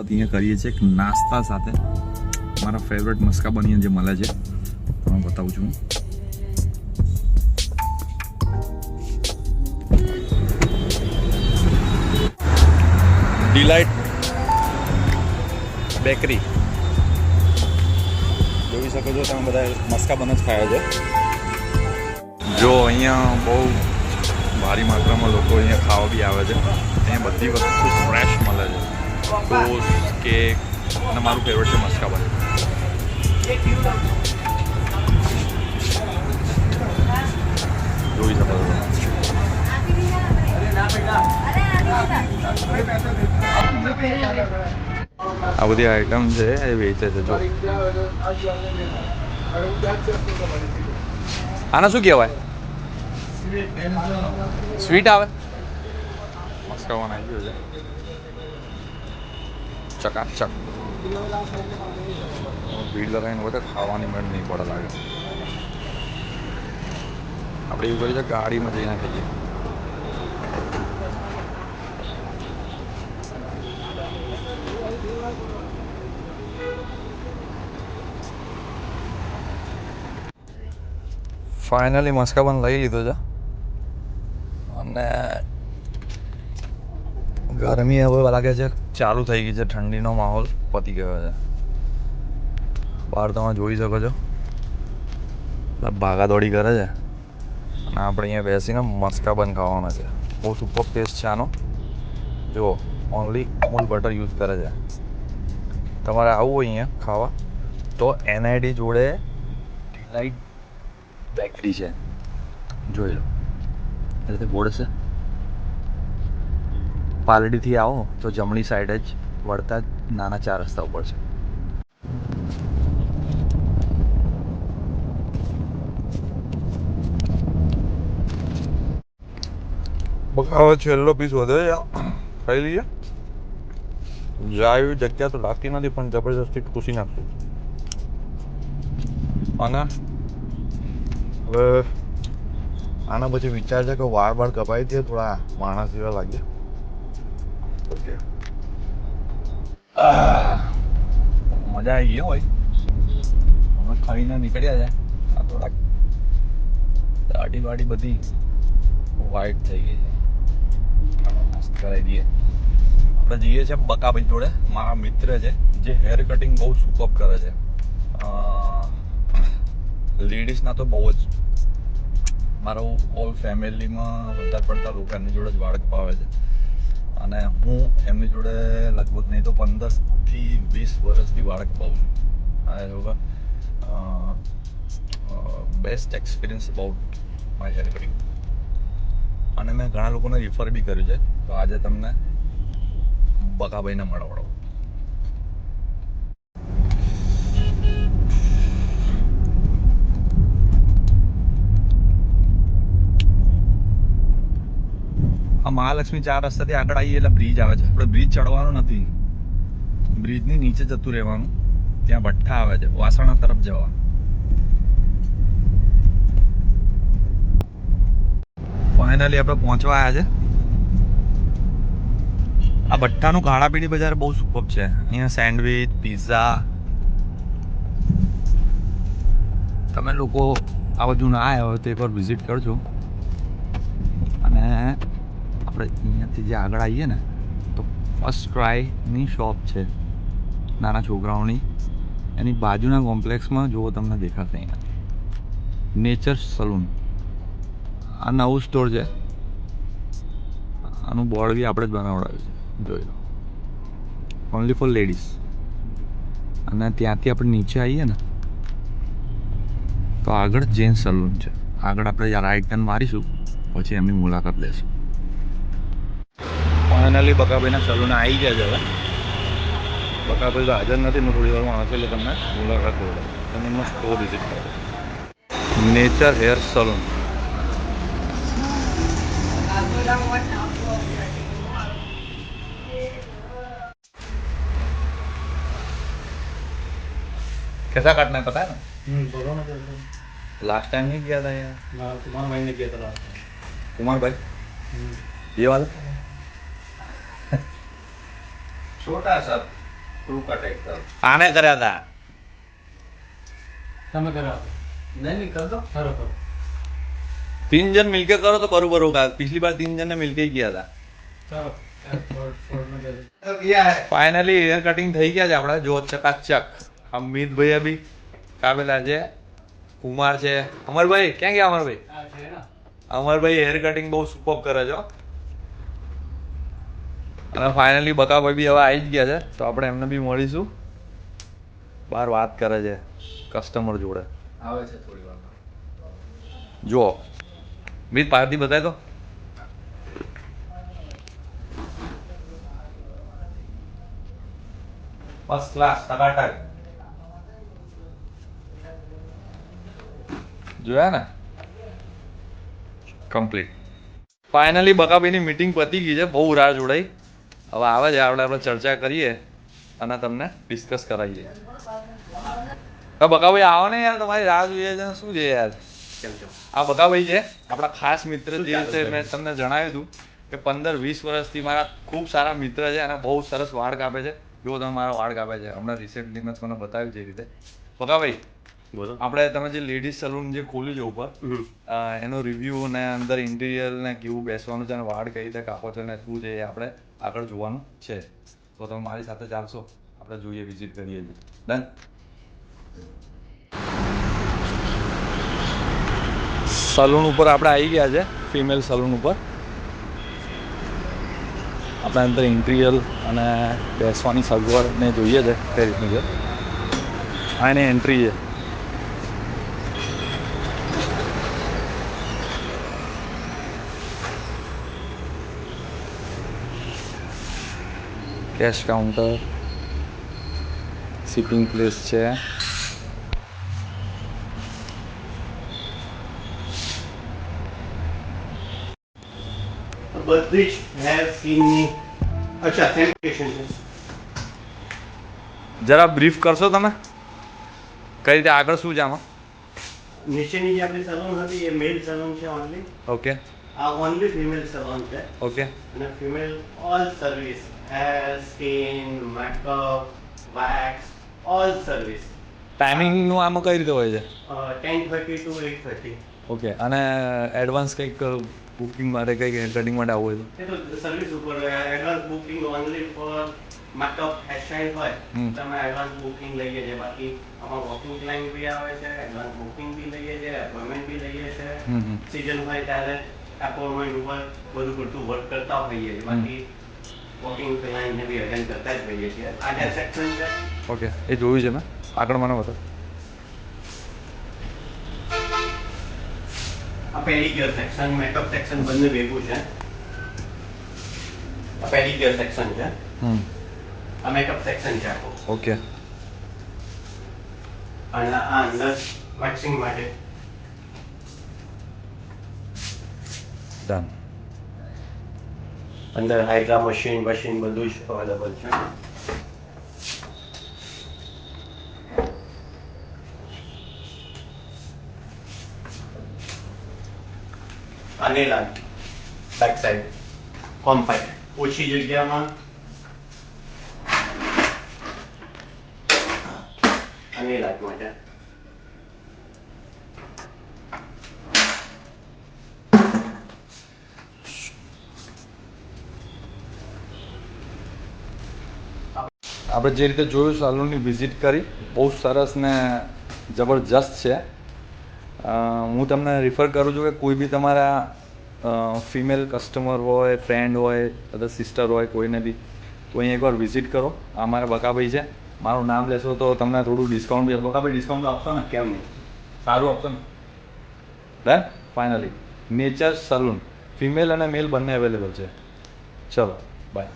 અહીંયા કરીએ છીએ એક નાસ્તા સાથે મારા ફેવરેટ મસ્કા બની જે મળે છે તમને બતાવું છું. ડિલાઇટ બેકરી જોઈ શકો છો તમે બધા મસ્કા બન જ ખાયા છે. જો અહીંયા બહુ ભારી માત્રામાં લોકો અહીંયા ખાવા બી આવે છે. અહીંયા બધી વસ્તુ ફ્રેશ મળે છે. ટોસ્ટ કેક અને મારું ફેવરેટ છે મસ્કા બન. જોઈ શકો છો આ બધી આઈટમ છે એ વેચે છે. જો આને શું કહેવાય? સ્વીટ આવે મસ્કા બન આવી ગયું છે ચકાચક. ભીડ લગાવીને બધા ખાવાની મેળ નહીં પડે લાગે. આપણે એવું કરીએ ગાડીમાં જઈને ખાઈએ. ફાઇનલી મસ્કા બન લઈ લીધો છે અને ગરમી હવે લાગે છે ચાલુ થઈ ગઈ છે. ઠંડીનો માહોલ પતી ગયો છે. બહાર તમે જોઈ શકો છો ભાગાદોડી કરે છે અને આપણે અહીંયા બેસીને મસ્કા બન ખાવાના છે. બહુ સુપર ટેસ્ટ છે આનો. જુઓ ઓનલી અમૂલ બટર યુઝ કરે છે. તમારે આવવું હોય અહીંયા ખાવા તો NID જોડે ડિલાઇટ બેકરી છે. જોઈ લો એટલે બોર્ડ છે. પાલડીથી આવો તો જમણી સાઈડ જ વળતા જ નાના 4 રસ્તા ઉપર છે. બકાવા છેલ્લો પીસ વધે ખાઈ લઈએ. જાય એવી જગ્યા તો લાગતી નથી પણ જબરજસ્તી ખુશી નાખશું. અને હવે આના પછી વિચાર છે કે વાળ કપાઈ દે થોડા માણસ જેવા લાગે. ઓકે મજા આવી ગઈ હોય. હવે ખાઈને નીકળ્યા છે. આ થોડાક દાઢી વાડી બધી વાઈટ થઈ ગઈ છે. મસ્ત કરાવી દઈએ. આપણે જઈએ છીએ બકાભાઈ જોડે. મારા મિત્ર છે જે હેર કટિંગ બહુ સુપર કરે છે. લેડીઝના તો બહુ જ. મારો ઓલ ફેમિલીમાં વધારે પડતા લોકો એમની જોડે જ વાળ કપાવે છે અને હું એમની જોડે લગભગ નહીં તો 15 થી 20 વર્ષથી વાળ કપાવું છું. આ લોકો best experience about my hair cutting અને મેં ઘણા લોકોને રિફર બી કર્યું છે. તો આજે તમને બકાભાઈને મળવાડો. આ મહાલક્ષ્મી 4 રસ્તાથી આગળ આવીએ એટલે બ્રિજ આવે છે. આપણે બ્રિજ ચડવાનો નથી, બ્રિજની નીચે જતું રહેવાનું. ત્યાં ભઠ્ઠા આવે છે વાસણા તરફ જવા. ફાઇનલી આપણે પહોંચવા આવ્યા છે. આ ભઠ્ઠાનું ખાણાપીણી બજાર બહુ સુપર છે. અહીંયા સેન્ડવિચ પિઝા. તમે લોકો આ બાજુ ના આવ્યા હોય તો એકવાર વિઝિટ કરજો. અને આપણે અહીંયાથી જે આગળ આવીએ ને તો ફર્સ્ટ ક્રાયની શોપ છે નાના છોકરાઓની. એની બાજુના કોમ્પ્લેક્સમાં જુઓ તમને દેખાશે અહીંયા નેચર સલૂન. આ નવું સ્ટોર છે. આનું બોર્ડ બી આપણે જ બનાવડાવ્યું છે. જોઈ લો ઓનલી ફોર લેડીઝ. અને ત્યાંથી આપણે નીચે આવીએ ને તો આગળ જેન્ટ્સ સલૂન છે. આગળ આપણે રાઈટ ટર્ન મારીશું પછી એમની મુલાકાત લેશું. ફાઇનલી બકાભાઈના સલૂન આવી ગયા છે. હવે બકાભાઈ તો હાજર નથી. હું થોડી વારમાં આવશે એટલે તમને મુલાકાત લઉં. તમે એમનો સ્ટોર વિઝિટ કરો. Nature hair salon. कैसा काटना है पता है ना? बोलो ना. लास्ट टाइम नहीं किया था यार. कुमार भाई ने किया था लास्ट टाइम. कुमार भाई ये वाला छोटा सा આને કર્યા હતા. તમે કરો नहीं कर दो करो करो 3 जन मिलके करो तो बरोबर होगा. पिछली बार 3 जन ने मिलके ही किया था. फाइनली हेयर कटिंग થઈ ગયા છે આપણે. જો ચકાચક અમિત ભાઈ અભી કાબેલા છે, કુમાર છે, અમરભાઈ ક્યાં ગયા? અમરભાઈ અમરભાઈ હેર કટિંગ બહુ સુપર કરે છે. અને ફાઇનલી બકાભાઈ બી હવે આવી જ ગયા છે, તો આપણે એમને બી મળીશું. બહાર વાત કરે છે કસ્ટમર જોડે. આવે છે થોડી વાર જુઓ મીત પાર્ટી બતાવી દો. ફર્સ્ટ ક્લાસ ટકાટક જોયા ને, કમ્પ્લીટ. ફાઇનલી બકાભાઈની મીટિંગ પતી ગઈ છે. બહુ રાહ જોડાઈ. હવે આવે છે, આપણે ચર્ચા કરીએ અને તમને ડિસ્કસ કરાવીએ. તો બકાભાઈ આવો ને યાર, તમારી રાહ જોઈએ છે. શું છે યાર? આ બકાભાઈ છે આપણા ખાસ મિત્ર. જે રીતે મેં તમને જણાવ્યું હતું કે 15-20 વર્ષથી મારા ખૂબ સારા મિત્ર છે અને બહુ સરસ વાળ કાપે છે. જો તમે મારા વાળ કાપે છે હમણાં રિસેન્ટલી મેં તમને બતાવ્યું છે એ રીતે. બકાભાઈ બોલો. આપણે તમે જે લેડીઝ સલૂન જે ખોલ્યું છે ઉપર, એનો રિવ્યૂ ને અંદર ઇન્ટિરિયર ને કેવું બેસવાનું છે અને વાળ કઈ રીતે કાપો છો ને શું છે એ આપણે આગળ જોવાનું છે. તો તમે મારી સાથે ચાલશો? આપણે જોઈએ, વિઝિટ કરીએ છીએ. ડન. સલૂન ઉપર આપણે આવી ગયા છે, ફિમેલ સલૂન ઉપર. આપણે અંદર ઇન્ટિરિયર અને બેસવાની સગવડ ને જોઈએ છે કઈ રીતની છે. આ એની એન્ટ્રી છે. કેશ કાઉન્ટર, સિટિંગ પ્લેસ છે. બધી જ હેર સ્કિનની અચ્છા સેનિટેશન છે. જરા બ્રીફ કરશો તમે કઈ રીતે આગળ શું છે આમાં? નીચેની જે આપણી સલૂન હતી એ મેલ સલૂન છે ઓનલી. ઓકે આ ઓનલી ફિમેલ સલૂન છે. ઓકે અને female all service, hair skin, makeup, wax, all service. ટાઈમિંગનું આમાં કઈ રીતે હોય છે? 10:30 to 8:30. ઓકે. અને એડવાન્સ કંઈક બુકિંગ માટે કંઈક હેર કટિંગ માટે આવવું હોય એ તો સર્વિસ ઉપર advance booking only for makeup hairstyle હોય તમે એડવાન્સ બુકિંગ લઈએ છીએ. બાકી આમાં વોકિંગ ક્લાઇન્ટ બી આવે છે, એડવાન્સ બુકિંગ બી લઈએ છીએ, અપોઇન્ટમેન્ટ બી લઈએ છીએ. સિઝન હોય ત્યારે અપોઇન્ટમેન્ટ ઉપર બધું પૂરતું વર્ક કરતા હોઈએ છીએ. બાકી વોકિંગ ક્લાઇન્ટને બી અટેન્ડ કરતા જ હોઈએ છીએ. આ હેર સેક્શન છે. ઓકે, એ જોયું છે મેં. આગળ મને બતાવો. આ પેડિક્યોર સેક્શન, મેકઅપ સેક્શન બંને ભેગું છે. આ પેડિક્યોર સેક્શન છે. આ મેકઅપ સેક્શન છે આખું. ઓકે. અને આ અંદર વેક્સિંગ માટે ડન. અંદર હાઇડ્રા મશીન બધું જ અવેલેબલ છે. અને લાગ બેક સાઈડ કોમ્પેક્ટ ઓછી જગ્યામાં અને લાગ માટે આપણે જે રીતે જોયું સલૂનની વિઝિટ કરી, બહુ સરસ ને જબરજસ્ત છે. હું તમને રિફર કરું છું કે કોઈ બી તમારા ફિમેલ કસ્ટમર હોય, ફ્રેન્ડ હોય, અધર સિસ્ટર હોય, કોઈને બી તો અહીં એકવાર વિઝિટ કરો. અમારા બકાભાઈ છે, મારું નામ લેશો તો તમને થોડું ડિસ્કાઉન્ટ બી. બકાભાઈ ડિસ્કાઉન્ટ આપશો ને? કેમ નહીં? સારું આપશો ને? Done. Finally nature salon female અને મેલ બંને અવેલેબલ છે. ચલો બાય.